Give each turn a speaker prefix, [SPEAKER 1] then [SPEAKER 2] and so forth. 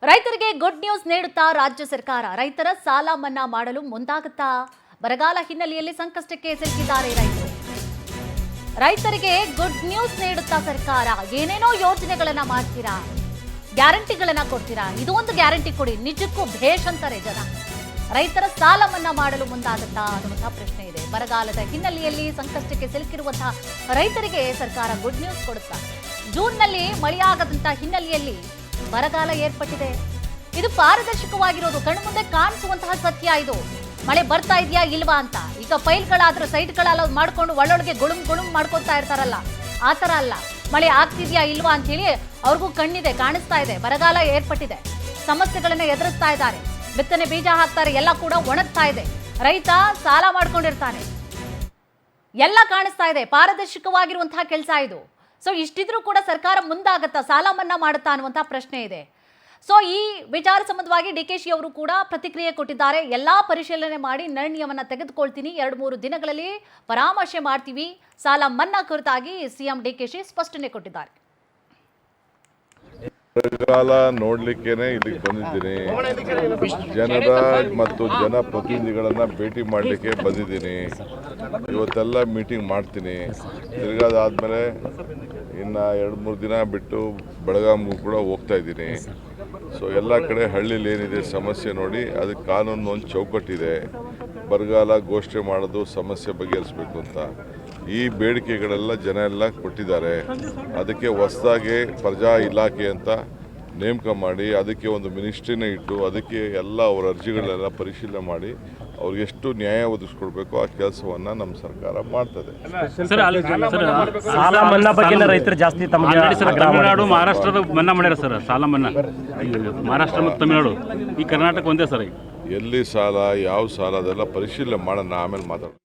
[SPEAKER 1] ರೈತರಿಗೆ good news ನೀಡುತ್ತಾ ರಾಜ್ಯ ಸರ್ಕಾರ. ರೈತರ ಸಾಲ ಮನ್ನಾ ಮಾಡಲು ಮುಂದಾಗುತ್ತಾ? ಬರಗಾಲ ಹಿನ್ನೆಲೆಯಲ್ಲಿ ಸಂಕಷ್ಟಕ್ಕೆ ಸಿಲುಕಿದ್ದಾರೆ ರೈತರು. ರೈತರಿಗೆ ಗುಡ್ ನ್ಯೂಸ್ ನೀಡುತ್ತಾ ಸರ್ಕಾರ. ಏನೇನೋ ಯೋಜನೆಗಳನ್ನ ಮಾಡ್ತೀರಾ, ಗ್ಯಾರಂಟಿಗಳನ್ನ ಕೊಡ್ತೀರಾ. ಇದು ಒಂದು ಗ್ಯಾರಂಟಿ ಕೊಡಿ, ನಿಜಕ್ಕೂ ಭೇಷ್ ಅಂತಾರೆ ಜನ. ರೈತರ ಸಾಲ ಮನ್ನಾ ಮಾಡಲು ಮುಂದಾಗುತ್ತಾ ಅನ್ನುವಂತಹ ಪ್ರಶ್ನೆ ಇದೆ. ಬರಗಾಲದ ಹಿನ್ನೆಲೆಯಲ್ಲಿ ಸಂಕಷ್ಟಕ್ಕೆ ಸಿಲುಕಿರುವಂತಹ ರೈತರಿಗೆ ಸರ್ಕಾರ ಗುಡ್ ನ್ಯೂಸ್ ಕೊಡುತ್ತಾ. ಜೂನ್ನಲ್ಲಿ ಮಳೆಯಾಗದಂತಹ ಹಿನ್ನೆಲೆಯಲ್ಲಿ ಬರಗಾಲ ಏರ್ಪಟ್ಟಿದೆ. ಇದು ಪಾರದರ್ಶಕವಾಗಿರೋದು, ಕಣ್ಮುಂದೆ ಕಾಣಿಸುವಂತಹ ಸತ್ಯ. ಇದು ಮಳೆ ಬರ್ತಾ ಇದೆಯಾ ಇಲ್ವಾ ಅಂತ. ಈಗ ಫೈಲ್ಗಳಾದ್ರೂ ಸೈಟ್ಗಳೆಲ್ಲ ಮಾಡ್ಕೊಂಡು ಒಳ್ಳೊಳಗೆ ಗುಳುಮ್ ಮಾಡ್ಕೊತಾ ಇರ್ತಾರಲ್ಲ, ಆ ಥರ ಅಲ್ಲ. ಮಳೆ ಆಗ್ತಿದ್ಯಾ ಇಲ್ವಾ ಅಂತ ಹೇಳಿ ಅವ್ರಿಗೂ ಕಣ್ಣಿದೆ, ಕಾಣಿಸ್ತಾ ಇದೆ. ಬರಗಾಲ ಏರ್ಪಟ್ಟಿದೆ, ಸಮಸ್ಯೆಗಳನ್ನ ಎದುರಿಸ್ತಾ ಇದ್ದಾರೆ. ಬಿತ್ತನೆ ಬೀಜ ಹಾಕ್ತಾರೆ, ಎಲ್ಲ ಕೂಡ ಒಣಗ್ತಾ ಇದೆ. ರೈತ ಸಾಲ ಮಾಡ್ಕೊಂಡಿರ್ತಾನೆ, ಎಲ್ಲ ಕಾಣಿಸ್ತಾ ಇದೆ. ಪಾರದರ್ಶಕವಾಗಿರುವಂತಹ ಕೆಲಸ ಇದು. ಸೊ ಇಷ್ಟಿದ್ರೂ ಕೂಡ ಸರ್ಕಾರ ಮುಂದಾಗತ್ತಾ, ಸಾಲ ಮನ್ನಾ ಮಾಡುತ್ತಾ ಅನ್ನುವಂತಹ ಪ್ರಶ್ನೆ ಇದೆ. ಸೊ ಈ ವಿಚಾರ ಸಂಬಂಧವಾಗಿ ಡಿಕೆಶಿ ಅವರು ಕೂಡ ಪ್ರತಿಕ್ರಿಯೆ ಕೊಟ್ಟಿದ್ದಾರೆ. ಎಲ್ಲಾ ಪರಿಶೀಲನೆ ಮಾಡಿ ನಿರ್ಣಯವನ್ನ ತೆಗೆದುಕೊಳ್ತೀನಿ, 2-3 ದಿನಗಳಲ್ಲಿ ಪರಾಮರ್ಶೆ ಮಾಡ್ತೀವಿ. ಸಾಲ ಮನ್ನಾ ಕುರಿತಾಗಿ ಸಿಎಂ ಡಿಕೆಶಿ ಸ್ಪಷ್ಟನೆ ಕೊಟ್ಟಿದ್ದಾರೆ.
[SPEAKER 2] ಬರಗಾಲ ನೋಡ್ಲಿಕ್ಕೇನೆ ಇಲ್ಲಿಗೆ ಬಂದಿದ್ದೀನಿ. ಜನರ ಮತ್ತು ಜನಪ್ರತಿನಿಧಿಗಳನ್ನ ಭೇಟಿ ಮಾಡಲಿಕ್ಕೆ ಬಂದಿದ್ದೀನಿ. ಇವತ್ತೆಲ್ಲ ಮೀಟಿಂಗ್ ಮಾಡ್ತೀನಿ. ತಿರ್ಗಾದಾದ್ಮೇಲೆ ಇನ್ನು 2-3 ದಿನ ಬಿಟ್ಟು ಬೆಳಗಾವಿಗೂ ಕೂಡ ಹೋಗ್ತಾ ಇದ್ದೀನಿ. ಸೊ ಎಲ್ಲ ಕಡೆ ಹಳ್ಳಿಲಿ ಏನಿದೆ ಸಮಸ್ಯೆ ನೋಡಿ, ಅದಕ್ಕೆ ಕಾನೂನು ಒಂದು ಚೌಕಟ್ಟಿದೆ. ಬರಗಾಲ ಘೋಷಣೆ ಮಾಡೋದು, ಸಮಸ್ಯೆ ಬಗೆಹರಿಸಬೇಕು ಅಂತ ಈ ಬೇಡಿಕೆಗಳೆಲ್ಲ ಜನ ಎಲ್ಲ ಕೊಟ್ಟಿದ್ದಾರೆ. ಅದಕ್ಕೆ ಹೊಸದಾಗಿ ಪ್ರಜಾ ಇಲಾಖೆ ಅಂತ ನೇಮಕ ಮಾಡಿ, ಅದಕ್ಕೆ ಒಂದು ಮಿನಿಸ್ಟ್ರಿನೇ ಇಟ್ಟು, ಅದಕ್ಕೆ ಎಲ್ಲ ಅವರ ಅರ್ಜಿಗಳೆಲ್ಲ ಪರಿಶೀಲನೆ ಮಾಡಿ ಅವ್ರಿಗೆ ಎಷ್ಟು ನ್ಯಾಯ ಒದಗಿಸ್ಕೊಡ್ಬೇಕು ಆ ಕೆಲಸವನ್ನ ನಮ್ಮ ಸರ್ಕಾರ ಮಾಡ್ತದೆ.
[SPEAKER 3] ಸಾಲ ಮನ್ನಾ ಬಗ್ಗೆ ರೈತರು ಜಾಸ್ತಿ
[SPEAKER 4] ತಮಿಳುನಾಡು ಮಹಾರಾಷ್ಟ್ರದ ಮನ್ನಾ ಮಾಡ್ಯಾರ ಸರ್. ಸಾಲ ಮನ್ನಾ ಮಹಾರಾಷ್ಟ್ರ ಮತ್ತು ತಮಿಳುನಾಡು, ಈ ಕರ್ನಾಟಕ ಒಂದೇ ಸರ್.
[SPEAKER 2] ಎಲ್ಲಿ ಸಾಲ, ಯಾವ ಸಾಲ, ಅದೆಲ್ಲ ಪರಿಶೀಲನೆ ಮಾಡೋಣ, ಆಮೇಲೆ ಮಾತಾಡೋಣ.